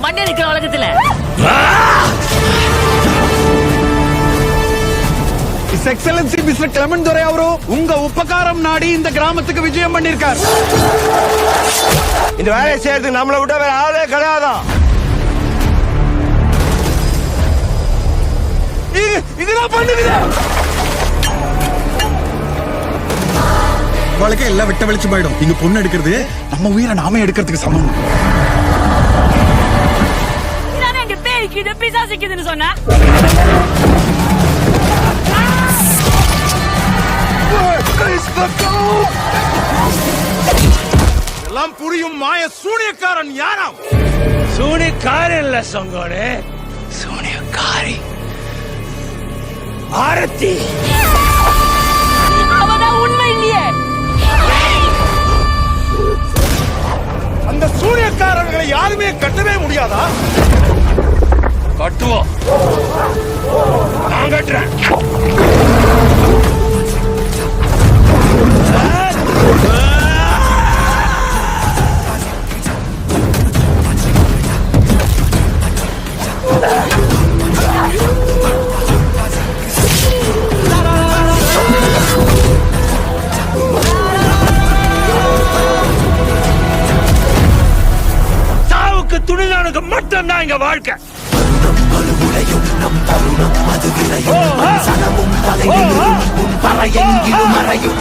Monday நிக்கிற உலகத்துல. His Excellency Mr. Clement Dore அவரு உங்க உபகாரம் நாடி இந்த கிராமத்துக்கு விஜயம் பண்ணிருக்கார். இந்த வேலையை செய்யறதுக்கு நம்மளை விட வேற ஆளே கிடையாதான். இதுதான் பண்ணுங்க. வாழ்க்கை எல்லாம் வெட்ட வெளிச்சு போயிடும். இங்க பொண்ணு எடுக்கிறது நம்ம உயிரை நாமே எடுக்கிறதுக்கு சமம். இதானே எங்க பேய்க்குது பிசாசுக்குதுன்னு சொன்னா. எல்லாம் புரியும் மாய சூனியக்காரன் யாராம்? சூனியக்காரன் இல்ல சங்கோனே, சூனியக்காரி ஆரத்தி. அவதான் உண்மை இல்லையே. அந்த சூனியக்காரர்களை யாருமே கட்டவே முடியாதா? கட்டுவோம், நான் கட்டுறேன். சாவுக்கு துணிதானுக்கு மட்டும்தான் இங்க வாழ்க்கை. மறையும்